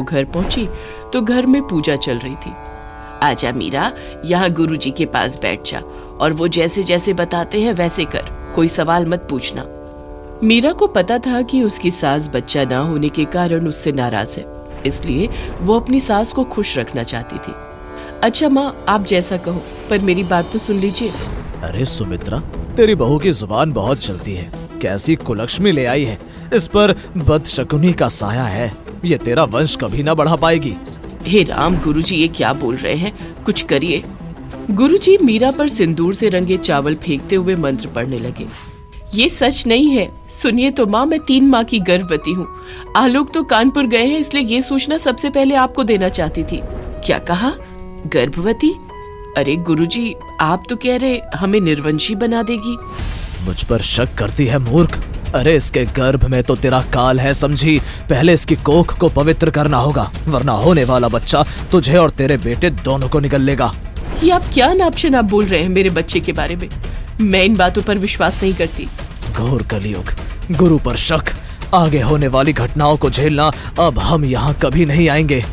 वो घर पहुंची तो घर में पूजा चल रही थी। आजा मीरा, यहाँ गुरुजी के पास बैठ जा और वो जैसे जैसे बताते हैं वैसे कर, कोई सवाल मत पूछना। मीरा को पता था कि उसकी सास बच्चा ना होने के कारण उससे नाराज है, इसलिए वो अपनी सास को खुश रखना चाहती थी। अच्छा माँ, आप जैसा कहो, पर मेरी बात तो सुन लीजिए। अरे सुमित्रा, तेरी बहू की जुबान बहुत चलती है। कैसी कुलक्ष्मी ले आई है, इस पर बदशकुनी का साया है। ये तेरा वंश कभी ना बढ़ा पाएगी। हे राम, गुरुजी ये क्या बोल रहे हैं, कुछ करिए। गुरुजी मीरा पर सिंदूर से रंगे चावल फेंकते हुए मंत्र पढ़ने लगे। ये सच नहीं है, सुनिए तो माँ, मैं 3 माह की गर्भवती हूँ। आलोक तो कानपुर गए हैं, इसलिए ये सूचना सबसे पहले आपको देना चाहती थी। क्या कहा? गर्भवती? अरे गुरुजी, आप तो कह रहे हमें निर्वंशी बना देगी। मुझ पर शक करती है मूर्ख। अरे इसके गर्भ में तो तेरा काल है समझी। पहले इसकी कोख को पवित्र करना होगा, वरना होने वाला बच्चा तुझे और तेरे बेटे दोनों को निगल लेगा। ये आप क्या नापशनाप बोल रहे हैं मेरे बच्चे के बारे में? मैं इन बातों पर विश्वास नहीं करती। घोर कलयुग, गुरु पर शक, आगे होने वाली घटनाओं को झेलना अब हम यहाँ कभी नहीं आएंगे।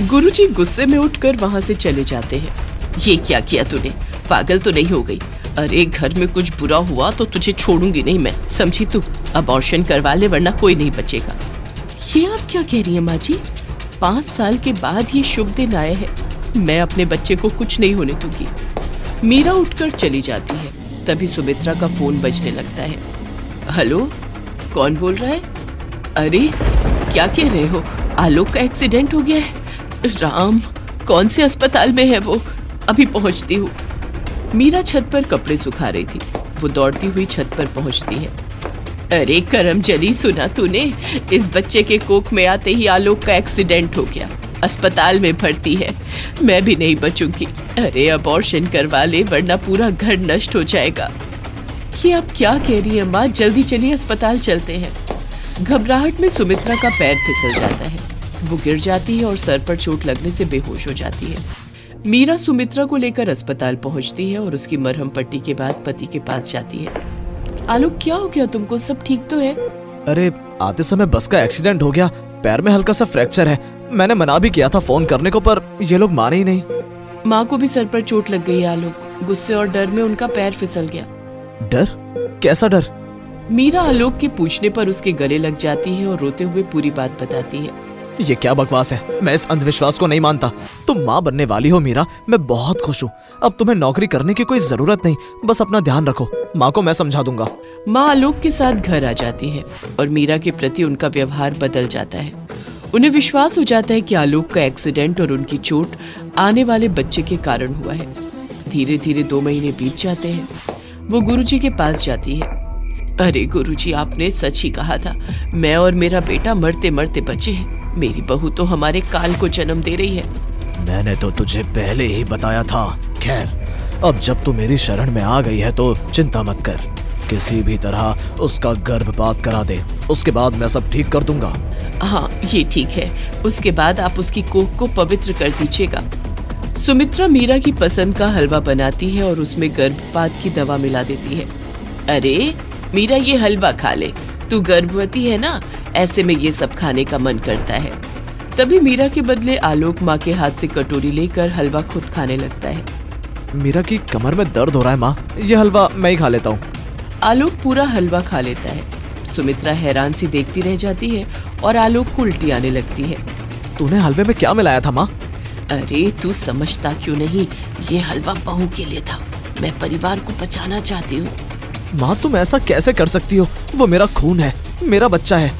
गुरुजी गुस्से में उठकर वहाँ से चले जाते हैं। ये क्या किया तूने? पागल तो नहीं हो गई? अरे घर में कुछ बुरा हुआ तो तुझे छोड़ूंगी नहीं मैं, समझी तू? अबॉर्शन करवा ले वरना कोई नहीं बचेगा। ये आप क्या कह रही हैं माँ जी? 5 साल के बाद ये शुभ दिन आए हैं, मैं अपने बच्चे को कुछ नहीं होने दूंगी। मीरा उठकर चली जाती है। तभी सुमित्रा का फोन बजने लगता है। हेलो, कौन बोल रहा है? अरे क्या कह रहे हो? आलोक का एक्सीडेंट हो गया है? राम, कौन से अस्पताल में है वो? अभी पहुंचती हूँ। मीरा छत पर कपड़े सुखा रही थी। वो दौड़ती हुई छत पर पहुंचती है। अरे करमजली, सुना तूने? इस बच्चे के कोख में आते ही आलोक का एक्सीडेंट हो गया, अस्पताल में भर्ती है। मैं भी नहीं बचूंगी। अरे अबॉर्शन करवा ले वरना पूरा घर नष्ट हो जाएगा। ये आप क्या कह रही है माँ? जल्दी चलिए, अस्पताल चलते हैं। घबराहट में सुमित्रा का पैर फिसल जाता है। वो गिर जाती है और सर पर चोट लगने से बेहोश हो जाती है। मीरा सुमित्रा को लेकर अस्पताल पहुंचती है और उसकी मरहम पट्टी के बाद पति के पास जाती है। आलोक, क्या हो गया तुमको? सब ठीक तो है? अरे आते समय बस का एक्सीडेंट हो गया, पैर में हल्का सा फ्रैक्चर है। मैंने मना भी किया था फोन करने को, पर ये लोग माने ही नहीं। माँ को भी सर पर चोट लग गई है आलोक। गुस्से और डर में उनका पैर फिसल गया। डर? कैसा डर? मीरा आलोक के पूछने पर उसके गले लग जाती है और रोते हुए पूरी बात बताती है। ये क्या बकवास है? मैं इस अंधविश्वास को नहीं मानता। तुम माँ बनने वाली हो मीरा, मैं बहुत खुश हूँ। अब तुम्हें नौकरी करने की कोई जरूरत नहीं, बस अपना ध्यान रखो। माँ को मैं समझा दूंगा। माँ आलोक के साथ घर आ जाती है और मीरा के प्रति उनका व्यवहार बदल जाता है। उन्हें विश्वास हो जाता है कि आलोक का एक्सीडेंट और उनकी चोट आने वाले बच्चे के कारण हुआ है। धीरे धीरे 2 महीने बीत जाते हैं। वो गुरुजी के पास जाती है। अरे गुरुजी, आपने सच ही कहा था, मैं और मेरा बेटा मरते मरते बचे हैं। मेरी बहू तो हमारे काल को जन्म दे रही है। मैंने तो तुझे पहले ही बताया था। खैर, अब जब तू मेरी शरण में आ गई है तो चिंता मत कर। किसी भी तरह उसका गर्भपात करा दे, उसके बाद मैं सब ठीक कर दूंगा। हाँ ये ठीक है, उसके बाद आप उसकी कोख को पवित्र कर दीजिएगा। सुमित्रा मीरा की पसंद का हलवा बनाती है और उसमें गर्भपात की दवा मिला देती है। अरे मीरा, ये हलवा खा ले, तू गर्भवती है ना, ऐसे में ये सब खाने का मन करता है। तभी मीरा के बदले आलोक माँ के हाथ से कटोरी लेकर हलवा खुद खाने लगता है। मीरा की कमर में दर्द हो रहा है माँ, ये हलवा मैं ही खा लेता हूँ। आलोक पूरा हलवा खा लेता है। सुमित्रा हैरान सी देखती रह जाती है और आलोक को उल्टी आने लगती है। तूने हलवे में क्या मिलाया था माँ? अरे तू समझता क्यों नहीं, ये हलवा बहू के लिए था। मैं परिवार को बचाना चाहती हूँ। माँ तुम ऐसा कैसे कर सकती हो? वो मेरा खून है, मेरा बच्चा है।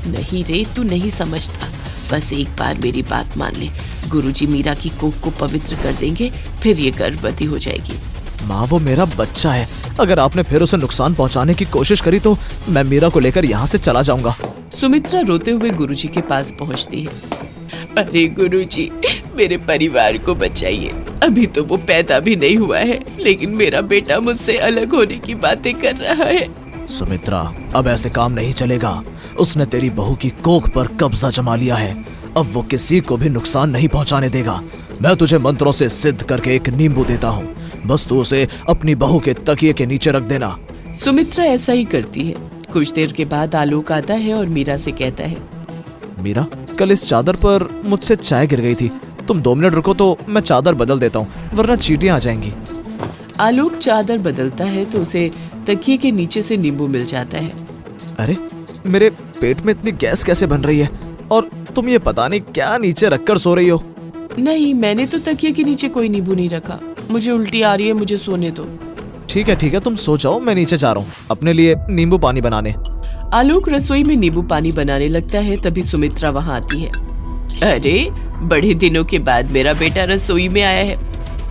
नहीं रे, तू नहीं समझता। बस एक बार मेरी बात मान ले। गुरुजी मीरा की कोख को पवित्र कर देंगे, फिर ये गर्भवती हो जाएगी। माँ वो मेरा बच्चा है, अगर आपने फिर उसे नुकसान पहुँचाने की कोशिश करी तो मैं मीरा को लेकर यहाँ से चला जाऊंगा। सुमित्रा रोते हुए गुरुजी के पास पहुँचती है। अरे गुरुजी, मेरे परिवार को बचाइए। अभी तो वो पैदा भी नहीं हुआ है, लेकिन मेरा बेटा मुझसे अलग होने की बातें कर रहा है। सुमित्रा, अब ऐसे काम नहीं चलेगा। उसने तेरी बहू की कोख पर कब्जा जमा लिया है। अब वो किसी को भी नुकसान नहीं पहुंचाने देगा। मैं तुझे मंत्रों से सिद्ध करके एक नींबू देता हूँ, बस तू उसे अपनी बहू के तकिए के नीचे रख देना। सुमित्रा ऐसा ही करती है। कुछ देर के बाद आलोक आता है और मीरा से कहता है। मीरा, कल इस चादर पर मुझसे चाय गिर गई थी। तुम 2 मिनट रुको तो मैं चादर बदल देता हूँ, वरना चींटियां आ जाएंगी। आलोक चादर बदलता है तो उसे तकिए के नीचे से नींबू मिल जाता है। अरे मेरे पेट में इतनी गैस कैसे बन रही है, और तुम ये पता नहीं क्या नीचे रखकर सो रही हो। नहीं, मैंने तो तकिए के नीचे कोई नींबू नहीं रखा। मुझे उल्टी आ रही है, मुझे सोने दो। ठीक है तुम सो जाओ, मैं नीचे जा रहा हूँ अपने लिए नींबू पानी बनाने। आलोक रसोई में नींबू पानी बनाने लगता है, तभी सुमित्रा वहाँ आती है। अरे बड़े दिनों के बाद मेरा बेटा रसोई में आया है,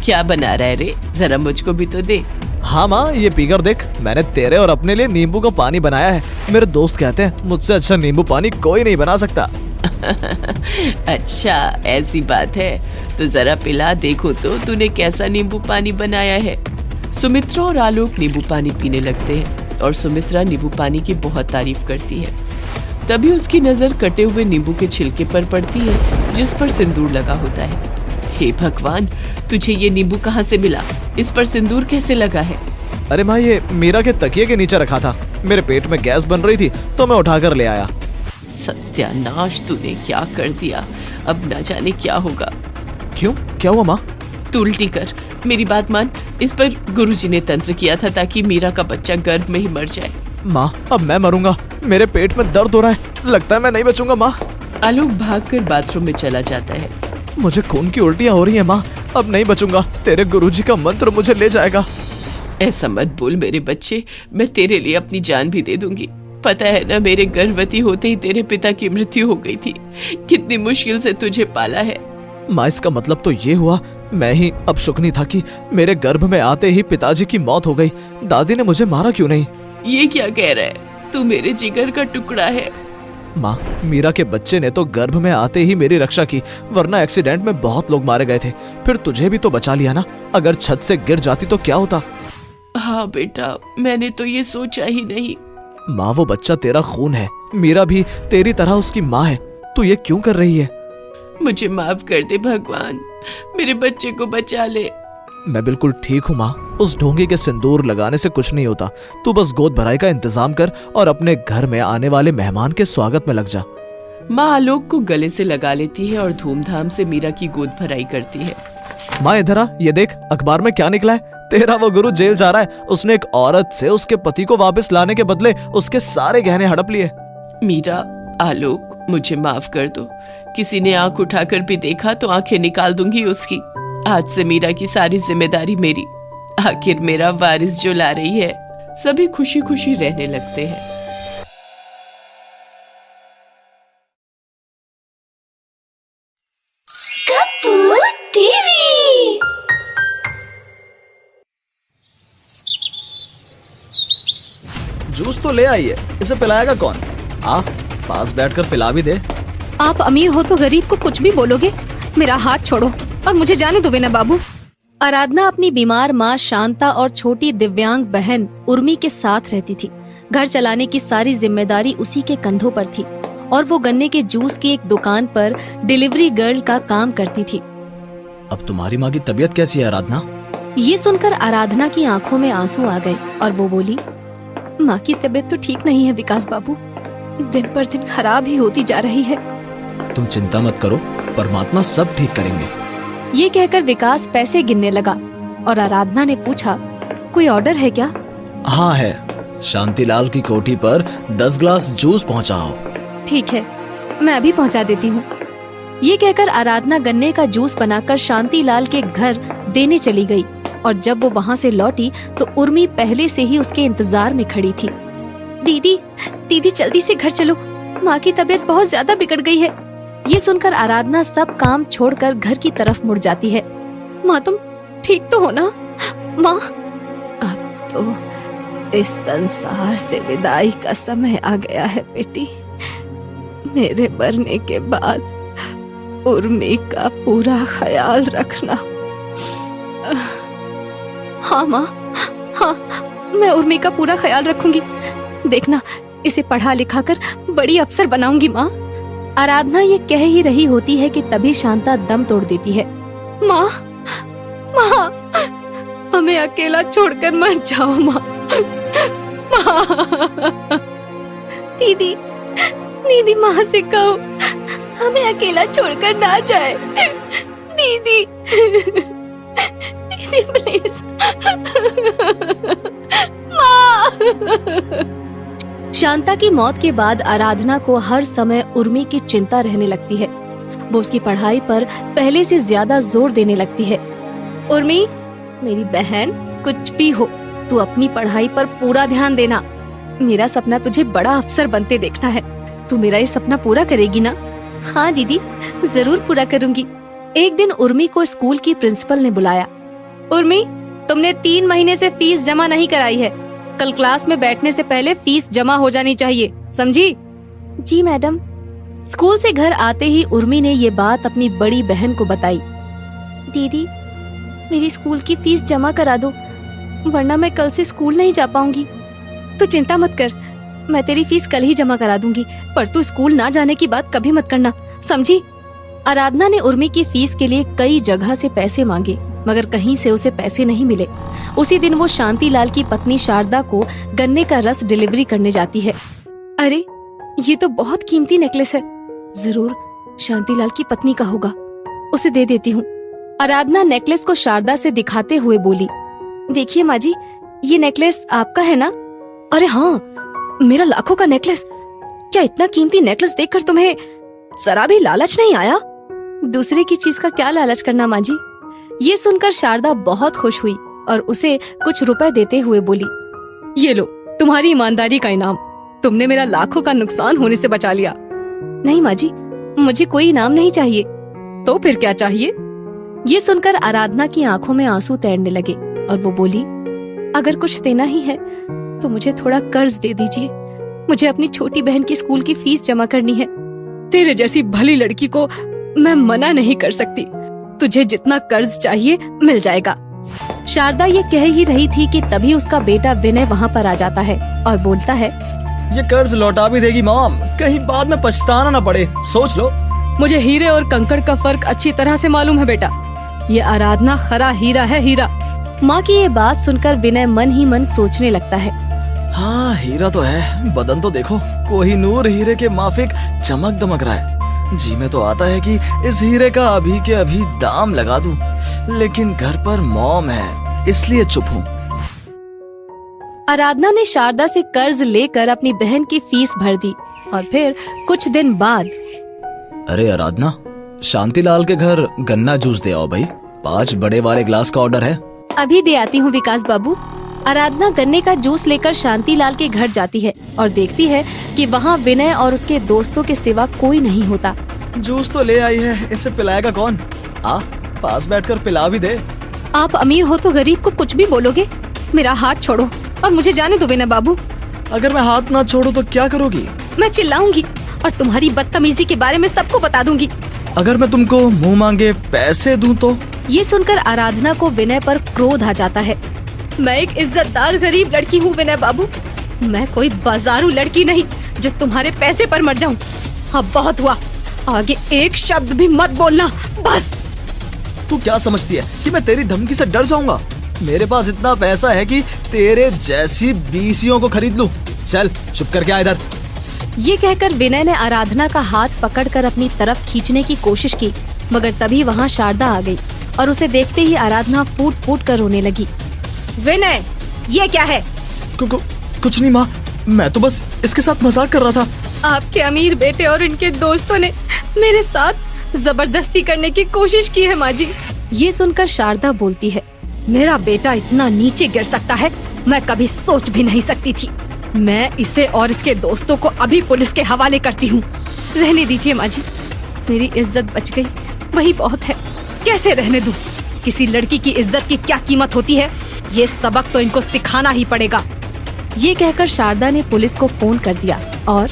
क्या बना रहा है रे? जरा मुझको भी तो दे। हाँ माँ, ये पीकर देख, मैंने तेरे और अपने लिए नींबू का पानी बनाया है। मेरे दोस्त कहते हैं मुझसे अच्छा नींबू पानी कोई नहीं बना सकता। अच्छा ऐसी बात है, तो जरा पिला देखो तो तूने कैसा नींबू पानी बनाया है। सुमित्रा और आलोक नींबू पानी पीने लगते हैं और सुमित्रा नींबू पानी की बहुत तारीफ करती है। तभी उसकी नजर कटे हुए नींबू के छिलके पर पड़ती है जिस पर सिंदूर लगा होता है। हे भगवान, तुझे ये नींबू कहाँ से मिला? इस पर सिंदूर कैसे लगा है? अरे माँ, ये मीरा के तकिए के नीचे रखा था। मेरे पेट में गैस बन रही थी तो मैं उठाकर ले आया। सत्यानाश, तूने क्या कर दिया? अब न जाने क्या होगा। क्यों, क्या हुआ माँ? तू उल्टी कर, मेरी बात मान। इस पर गुरुजी ने तंत्र किया था ताकि मीरा का बच्चा गर्भ में ही मर जाए। माँ, अब मैं मरूंगा, मेरे पेट में दर्द हो रहा है, लगता है मैं नहीं बचूंगा माँ। आलोक भागकर बाथरूम में चला जाता है। मुझे खून की उल्टियाँ हो रही है माँ, अब नहीं बचूंगा, तेरे गुरुजी का मंत्र मुझे ले जाएगा। ऐसा मत बोल मेरे बच्चे, मैं तेरे लिए अपनी जान भी दे दूंगी। पता है ना, मेरे गर्भवती होते ही तेरे पिता की मृत्यु हो गई थी। कितनी मुश्किल से तुझे पाला है। माँ, इसका मतलब तो ये हुआ मैं ही अब शुक्नी था कि मेरे गर्भ में आते ही पिताजी की मौत हो गई। दादी ने मुझे मारा क्यों नहीं? ये क्या कह रहा है? तू मेरे जिगर का टुकड़ा है। माँ, मीरा के बच्चे ने तो गर्भ में आते ही मेरी रक्षा की, वरना एक्सीडेंट में बहुत लोग मारे गए थे। फिर तुझे भी तो बचा लिया ना, अगर छत से गिर जाती तो क्या होता? हाँ बेटा, मैंने तो ये सोचा ही नहीं। माँ, वो बच्चा तेरा खून है, मीरा भी तेरी तरह उसकी माँ है। तू ये क्यों कर रही है? मुझे माफ कर दे भगवान, मेरे बच्चे को बचा ले। मैं बिल्कुल ठीक हूँ माँ, उस ढोंगी के सिंदूर लगाने से कुछ नहीं होता। तू बस गोद भराई का इंतजाम कर और अपने घर में आने वाले मेहमान के स्वागत में लग जा। माँ आलोक को गले से लगा लेती है और धूमधाम से मीरा की गोद भराई करती है। माँ इधर आ, ये देख अखबार में क्या निकला है। तेरा वो गुरु जेल जा रहा है। उसने एक औरत से उसके पति को वापस लाने के बदले उसके सारे गहने हड़प लिए। मीरा, आलोक, मुझे माफ कर दो। किसी ने आंख उठाकर भी देखा तो आंखें निकाल दूंगी उसकी। आज से मीरा की सारी जिम्मेदारी मेरी। आखिर मेरा वारिस जो ला रही है। सभी खुशी खुशी रहने लगते हैं। कपूर टीवी। जूस तो ले आई है, इसे पिलाएगा कौन? आ, पास बैठकर पिला भी दे। आप अमीर हो तो गरीब को कुछ भी बोलोगे? मेरा हाथ छोड़ो और मुझे जाने दो विना बाबू। आराधना अपनी बीमार माँ शांता और छोटी दिव्यांग बहन उर्मी के साथ रहती थी। घर चलाने की सारी जिम्मेदारी उसी के कंधों पर थी और वो गन्ने के जूस की एक दुकान पर डिलीवरी गर्ल का काम करती थी। अब तुम्हारी माँ की तबीयत कैसी है आराधना? ये सुनकर आराधना की आंखों में आंसू आ गए और वो बोली, माँ की तबीयत तो ठीक नहीं है विकास बाबू, दिन पर दिन खराब ही होती जा रही है। तुम चिंता मत करो, परमात्मा सब ठीक करेंगे। ये कहकर विकास पैसे गिनने लगा और आराधना ने पूछा, कोई ऑर्डर है क्या? हाँ है, शांतिलाल की कोठी पर 10 ग्लास जूस पहुँचाओ। ठीक है, मैं अभी पहुँचा देती हूँ। ये कहकर आराधना गन्ने का जूस बनाकर शांतिलाल के घर देने चली गई और जब वो वहाँ से लौटी तो उर्मी पहले से ही उसके इंतजार में खड़ी थी। दीदी, दीदी जल्दी से घर चलो, माँ की तबीयत बहुत ज्यादा बिगड़ गई है। ये सुनकर आराधना सब काम छोड़कर घर की तरफ मुड़ जाती है। माँ तुम ठीक तो हो ना? माँ, अब तो इस संसार से विदाई का समय आ गया है बेटी। मेरे मरने के बाद उर्मी का पूरा ख्याल रखना। हाँ माँ, हाँ, मैं उर्मी का पूरा ख्याल रखूंगी। देखना, इसे पढ़ा लिखा कर बड़ी अफसर बनाऊंगी माँ। आराधना ये कह ही रही होती है कि तभी शांता दम तोड़ देती है। माँ, माँ, हमें अकेला छोड़कर मत जाओ माँ। माँ, दीदी, दीदी माँ से कहो हमें अकेला छोड़कर ना जाए। दीदी दीदी प्लीज। माँ। शांता की मौत के बाद आराधना को हर समय उर्मी की चिंता रहने लगती है। वो उसकी पढ़ाई पर पहले से ज्यादा जोर देने लगती है। उर्मी, मेरी बहन, कुछ भी हो, तू अपनी पढ़ाई पर पूरा ध्यान देना। मेरा सपना तुझे बड़ा अफसर बनते देखना है। तू मेरा ये सपना पूरा करेगी ना? हाँ दीदी, जरूर पूरा करूंगी। एक दिन उर्मी को स्कूल की प्रिंसिपल ने बुलाया। उर्मी, तुमने 3 महीने से फीस जमा नहीं कराई है। कल क्लास में बैठने से पहले फीस जमा हो जानी चाहिए, समझी? जी मैडम। स्कूल से घर आते ही उर्मी ने ये बात अपनी बड़ी बहन को बताई। दीदी, मेरी स्कूल की फीस जमा करा दो, वरना मैं कल से स्कूल नहीं जा पाऊंगी। तू चिंता मत कर, मैं तेरी फीस कल ही जमा करा दूंगी, पर तू स्कूल ना जाने की बात कभी मत करना, समझी? आराधना ने उर्मी की फीस के लिए कई जगह से पैसे मांगे, मगर कहीं से उसे पैसे नहीं मिले। उसी दिन वो शांतिलाल की पत्नी शारदा को गन्ने का रस डिलीवरी करने जाती है। अरे, ये तो बहुत कीमती नेकलेस है, जरूर शांतिलाल की पत्नी का होगा, उसे दे देती हूँ। आराधना नेकलेस को शारदा से दिखाते हुए बोली, देखिए माँ जी, ये नेकलेस आपका है ना? अरे हाँ, मेरा लाखों का नेकलेस। क्या इतना कीमती नेकलेस देखकर तुम्हें जरा भी लालच नहीं आया? दूसरे की चीज का क्या लालच करना माँ जी। ये सुनकर शारदा बहुत खुश हुई और उसे कुछ रुपए देते हुए बोली, ये लो तुम्हारी ईमानदारी का इनाम, तुमने मेरा लाखों का नुकसान होने से बचा लिया। नहीं माँ जी, मुझे कोई इनाम नहीं चाहिए। तो फिर क्या चाहिए? ये सुनकर आराधना की आंखों में आंसू तैरने लगे और वो बोली, अगर कुछ देना ही है तो मुझे थोड़ा कर्ज दे दीजिए, मुझे अपनी छोटी बहन की स्कूल की फीस जमा करनी है। तेरे जैसी भली लड़की को मैं मना नहीं कर सकती, तुझे जितना कर्ज चाहिए मिल जाएगा। शारदा ये कह ही रही थी कि तभी उसका बेटा विनय वहाँ पर आ जाता है और बोलता है, ये कर्ज लौटा भी देगी मॉम, कहीं बाद में पछताना न पड़े, सोच लो। मुझे हीरे और कंकड़ का फर्क अच्छी तरह से मालूम है बेटा, ये आराधना खरा हीरा है, हीरा। माँ की ये बात सुनकर विनय मन ही मन सोचने लगता है, हाँ हीरा तो है, बदन तो देखो, कोहिनूर हीरे के माफिक चमक दमक रहा है। जी में तो आता है कि इस हीरे का अभी के अभी दाम लगा दूं, लेकिन घर पर मॉम है इसलिए चुप हूँ। आराधना ने शारदा से कर्ज लेकर अपनी बहन की फीस भर दी और फिर कुछ दिन बाद, अरे आराधना, शांतिलाल के घर गन्ना जूस दे आओ भाई, 5 बड़े वाले ग्लास का ऑर्डर है। अभी दे आती हूँ विकास बाबू। आराधना गन्ने का जूस लेकर शांतिलाल के घर जाती है और देखती है कि वहाँ विनय और उसके दोस्तों के सिवा कोई नहीं होता। जूस तो ले आई है, इसे पिलाएगा कौन? आ, पास बैठकर पिला भी दे। आप अमीर हो तो गरीब को कुछ भी बोलोगे? मेरा हाथ छोड़ो और मुझे जाने दो विनय बाबू। अगर मैं हाथ ना छोड़ू तो क्या करोगी? मैं चिल्लाऊंगी और तुम्हारी बदतमीजी के बारे में सबको बता दूंगी। अगर मैं तुमको मुंह मांगे पैसे दूं तो? ये सुनकर आराधना को विनय पर क्रोध आ जाता है। मैं एक इज्जतदार गरीब लड़की हूँ विनय बाबू, मैं कोई बाजारू लड़की नहीं जो तुम्हारे पैसे पर मर जाऊँ। अब बहुत हुआ, आगे एक शब्द भी मत बोलना, बस। तू क्या समझती है कि मैं तेरी धमकी से डर जाऊंगा? मेरे पास इतना पैसा है कि तेरे जैसी बीसियों को खरीद लूं। चल चुप करके आ इधर। ये कहकर विनय ने आराधना का हाथ पकड़कर अपनी तरफ खींचने की कोशिश की, मगर तभी वहाँ शारदा आ गई और उसे देखते ही आराधना फूट फूट कर रोने लगी। विनय, ये क्या है? कुछ नहीं माँ, मैं तो बस इसके साथ मजाक कर रहा था। आपके अमीर बेटे और इनके दोस्तों ने मेरे साथ जबरदस्ती करने की कोशिश की है माँ जी। ये सुनकर शारदा बोलती है, मेरा बेटा इतना नीचे गिर सकता है, मैं कभी सोच भी नहीं सकती थी। मैं इसे और इसके दोस्तों को अभी पुलिस के हवाले करती हूँ। रहने दीजिए माँ जी, मेरी इज्जत बच गई, वही बहुत है। कैसे रहने दूँ? किसी लड़की की इज्जत की क्या कीमत होती है, ये सबक तो इनको सिखाना ही पड़ेगा। ये कहकर शारदा ने पुलिस को फोन कर दिया और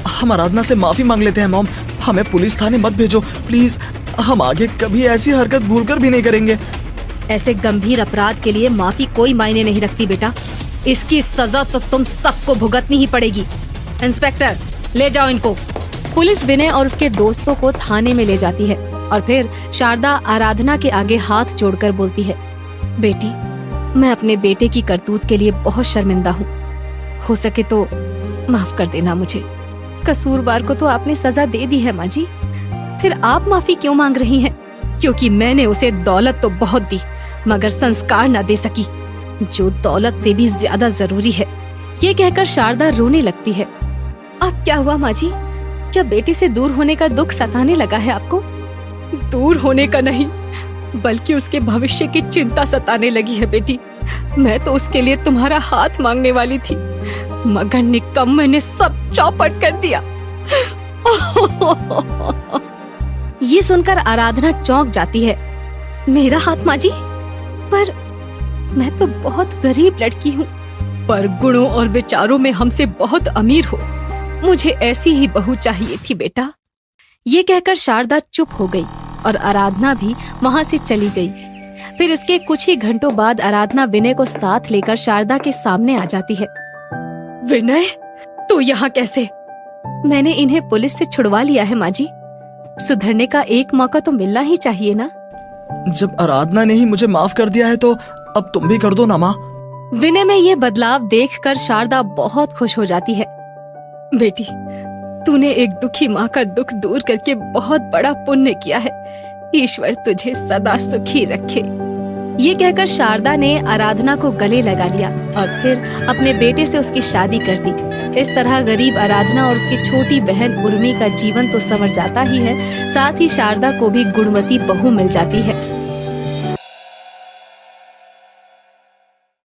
हम आराधना से माफी मांग लेते हैं मॉम, हमें पुलिस थाने मत भेजो प्लीज, हम आगे कभी ऐसी हरकत भूलकर भी नहीं करेंगे। ऐसे गंभीर अपराध के लिए माफी कोई मायने नहीं रखती बेटा, इसकी सजा तो तुम सबको भुगतनी ही पड़ेगी। इंस्पेक्टर, ले जाओ इनको। पुलिस विनय और उसके दोस्तों को थाने में ले जाती है और फिर शारदा आराधना के आगे हाथ जोड़कर बोलती है, बेटी, मैं अपने बेटे की करतूत के लिए बहुत शर्मिंदा हूँ, हो सके तो माफ कर देना मुझे। कसूरवार को तो आपने सजा दे दी है माँ जी, फिर आप माफी क्यों मांग रही हैं? क्योंकि मैंने उसे दौलत तो बहुत दी मगर संस्कार न दे सकी, जो दौलत से भी ज्यादा जरूरी है। ये कहकर शारदा रोने लगती है। अब क्या हुआ माँ जी? क्या बेटे से दूर होने का दुख सताने लगा है आपको? दूर होने का नहीं, बल्कि उसके भविष्य की चिंता सताने लगी है बेटी। मैं तो उसके लिए तुम्हारा हाथ मांगने वाली थी, मगर निकम्मे ने सब चौपट कर दिया। ये सुनकर आराधना चौंक जाती है। मेरा हाथ माँ जी? पर मैं तो बहुत गरीब लड़की हूँ, पर गुणों और विचारों में हमसे बहुत अमीर हो। मुझे ऐसी ही बहू चाहिए थी बेटा। ये कहकर शारदा चुप हो गई और आराधना भी वहाँ से चली गई। फिर इसके कुछ ही घंटों बाद आराधना विनय को साथ लेकर शारदा के सामने आ जाती है। विनय, तू यहाँ कैसे? मैंने इन्हें पुलिस से छुड़वा लिया है माँ जी। सुधरने का एक मौका तो मिलना ही चाहिए ना। जब आराधना ने ही मुझे माफ कर दिया है तो अब तुम भी कर दो ना माँ। विनय में यह बदलाव देखकर शारदा बहुत खुश हो जाती है। बेटी, तूने एक दुखी माँ का दुख दूर करके बहुत बड़ा पुण्य किया है। ईश्वर तुझे सदा सुखी रखे। ये कहकर शारदा ने आराधना को गले लगा लिया और फिर अपने बेटे से उसकी शादी कर दी। इस तरह गरीब आराधना और उसकी छोटी बहन उर्मी का जीवन तो संवर जाता ही है, साथ ही शारदा को भी गुणवती बहू मिल जाती है।